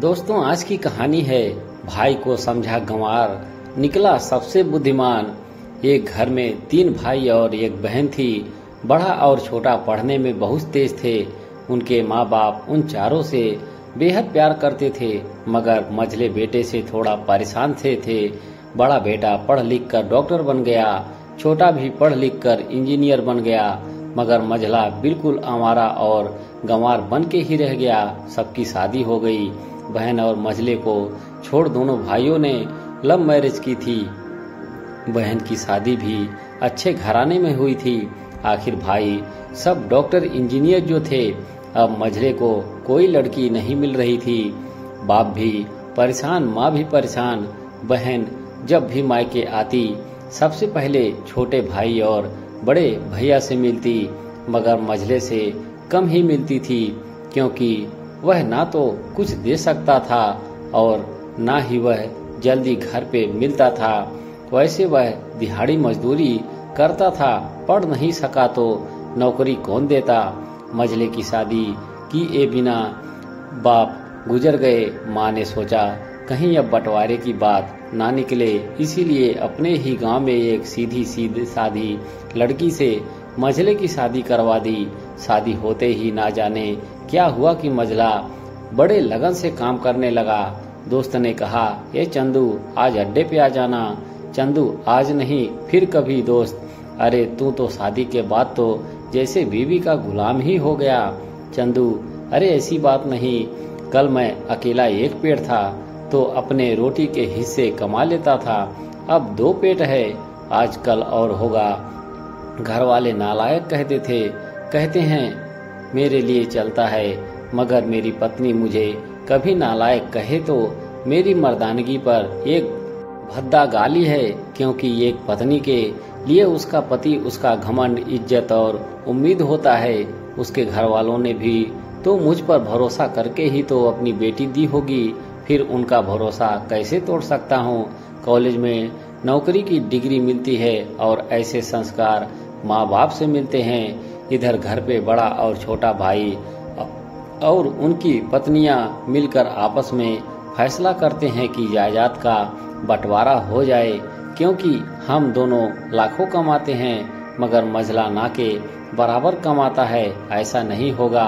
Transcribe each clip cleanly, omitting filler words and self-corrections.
दोस्तों, आज की कहानी है भाई को समझा गंवार, निकला सबसे बुद्धिमान। एक घर में 3 भाई और एक बहन थी। बड़ा और छोटा पढ़ने में बहुत तेज थे। उनके माँ बाप उन चारों से बेहद प्यार करते थे, मगर मझले बेटे से थोड़ा परेशान थे। बड़ा बेटा पढ़ लिख कर डॉक्टर बन गया, छोटा भी पढ़ लिख कर इंजीनियर बन गया, मगर मझला बिल्कुल आवारा और गंवार बन के ही रह गया। सबकी शादी हो गई। बहन और मझले को छोड़ दोनों भाइयों ने लव मैरिज की थी। बहन की शादी भी अच्छे घराने में हुई थी। आखिर भाई सब डॉक्टर इंजीनियर जो थे। अब मझले को कोई लड़की नहीं मिल रही थी। बाप भी परेशान, माँ भी परेशान। बहन जब भी मायके आती सबसे पहले छोटे भाई और बड़े भैया से मिलती, मगर मझले से कम ही मिलती थी, क्योंकि वह ना तो कुछ दे सकता था और ना ही वह जल्दी घर पे मिलता था। वैसे वह दिहाड़ी मजदूरी करता था, पढ़ नहीं सका तो नौकरी कौन देता। मझले की शादी किए बिना बाप गुजर गए। माँ ने सोचा कहीं अब बंटवारे की बात ना निकले, इसीलिए अपने ही गांव में एक सीधी सादी लड़की से मझले की शादी करवा दी। शादी होते ही ना जाने क्या हुआ कि मझला बड़े लगन से काम करने लगा। दोस्त ने कहा, ये चंदू आज अड्डे पे आ जाना। चंदू, आज नहीं फिर कभी दोस्त। अरे तू तो शादी के बाद तो जैसे बीवी का गुलाम ही हो गया। चंदू, अरे ऐसी बात नहीं, कल मैं अकेला एक पेड़ था तो अपने रोटी के हिस्से कमा लेता था, अब 2 पेट है, आज कल और होगा। घर वाले नालायक कहते हैं मेरे लिए चलता है, मगर मेरी पत्नी मुझे कभी नालायक कहे तो मेरी मर्दानगी पर एक भद्दा गाली है, क्योंकि एक पत्नी के लिए उसका पति उसका घमंड, इज्जत और उम्मीद होता है। उसके घर वालों ने भी तो मुझ पर भरोसा करके ही तो अपनी बेटी दी होगी, फिर उनका भरोसा कैसे तोड़ सकता हूँ। कॉलेज में नौकरी की डिग्री मिलती है और ऐसे संस्कार माँ बाप से मिलते हैं। इधर घर पे बड़ा और छोटा भाई और उनकी पत्नियां मिलकर आपस में फैसला करते हैं कि जायदाद का बंटवारा हो जाए, क्योंकि हम दोनों लाखों कमाते हैं, मगर मझला ना के बराबर कमाता है। ऐसा नहीं होगा।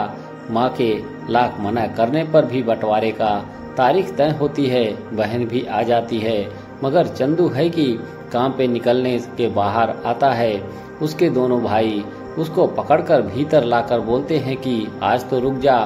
माँ के लाख मना करने पर भी बंटवारे का तारीख तय होती है। बहन भी आ जाती है, मगर चंदू है कि काम पे निकलने के बाहर आता है। उसके दोनों भाई उसको पकड़कर भीतर लाकर बोलते हैं कि आज तो रुक जा,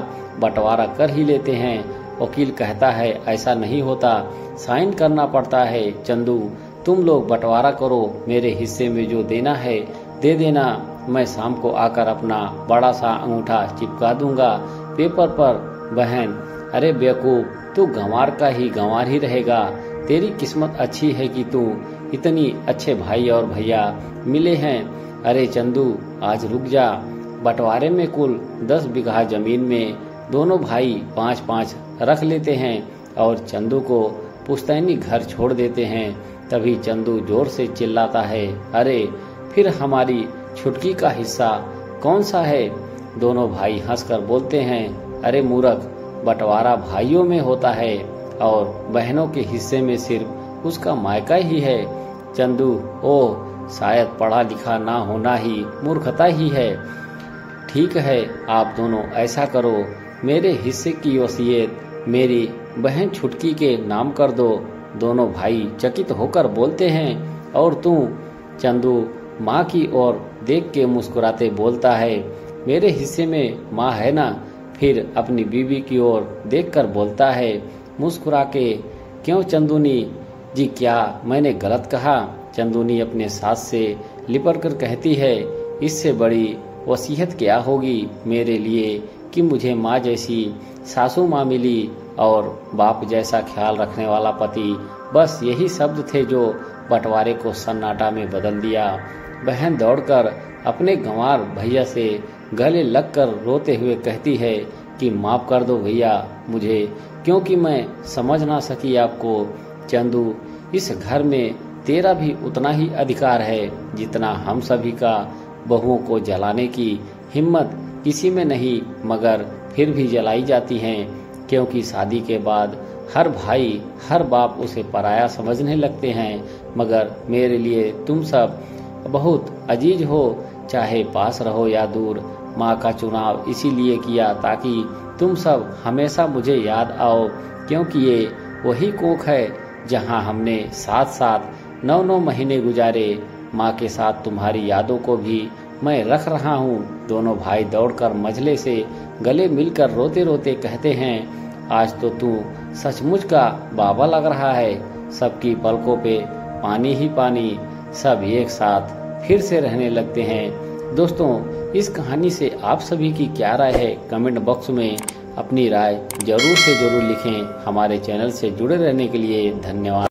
बंटवारा कर ही लेते हैं। वकील कहता है ऐसा नहीं होता, साइन करना पड़ता है। चंदू, तुम लोग बंटवारा करो, मेरे हिस्से में जो देना है दे देना, मैं शाम को आकर अपना बड़ा सा अंगूठा चिपका दूंगा पेपर पर। बहन, अरे बेवकूफ, तू गंवार का ही गंवार ही रहेगा। तेरी किस्मत अच्छी है कि तू इतनी अच्छे भाई और भैया मिले हैं। अरे चंदू, आज रुक जा, बंटवारे में कुल 10 बीघा जमीन में दोनों भाई 5-5 रख लेते हैं और चंदू को पुश्तैनी घर छोड़ देते हैं। तभी चंदू जोर से चिल्लाता है, अरे फिर हमारी छुटकी का हिस्सा कौन सा है। दोनों भाई हंसकर बोलते हैं, अरे मूर्ख, बंटवारा भाइयों में होता है और बहनों के हिस्से में सिर्फ उसका मायका ही है। चंदू, ओह, शायद पढ़ा लिखा ना होना ही मूर्खता ही है। ठीक है, आप दोनों ऐसा करो, मेरे हिस्से की वसीयत मेरी बहन छुटकी के नाम कर दो। दोनों भाई चकित होकर बोलते हैं, और तू? चंदू माँ की ओर देख के मुस्कुराते बोलता है, मेरे हिस्से में माँ है ना। फिर अपनी बीवी की ओर देखकर बोलता है मुस्कुरा के, क्यों चंदूनी जी, क्या मैंने गलत कहा? चंदूनी अपने सास से लिपट कर कहती है, इससे बड़ी वसीयत क्या होगी मेरे लिए कि मुझे माँ जैसी सासू माँ मिली और बाप जैसा ख्याल रखने वाला पति। बस यही शब्द थे जो बंटवारे को सन्नाटा में बदल दिया। बहन दौड़कर अपने गंवार भैया से गले लगकर रोते हुए कहती है कि माफ कर दो भैया मुझे, क्योंकि मैं समझ ना सकी आपको। चंदू, इस घर में तेरा भी उतना ही अधिकार है जितना हम सभी का। बहुओं को जलाने की हिम्मत किसी में नहीं, मगर फिर भी जलाई जाती हैं। क्योंकि शादी के बाद हर भाई हर बाप उसे पराया समझने लगते हैं, मगर मेरे लिए तुम सब बहुत अजीज हो, चाहे पास रहो या दूर। माँ का चुनाव इसीलिए किया ताकि तुम सब हमेशा मुझे याद आओ, क्योंकि ये वही कोख है जहाँ हमने साथ साथ 9-9 महीने गुजारे। माँ के साथ तुम्हारी यादों को भी मैं रख रहा हूँ। दोनों भाई दौड़कर मंझले से गले मिलकर रोते रोते कहते हैं, आज तो तू सचमुच का बाबा लग रहा है। सबकी पलकों पे पानी ही पानी। सब एक साथ फिर से रहने लगते हैं। दोस्तों, इस कहानी से आप सभी की क्या राय है? कमेंट बॉक्स में अपनी राय जरूर से जरूर लिखें। हमारे चैनल से जुड़े रहने के लिए धन्यवाद।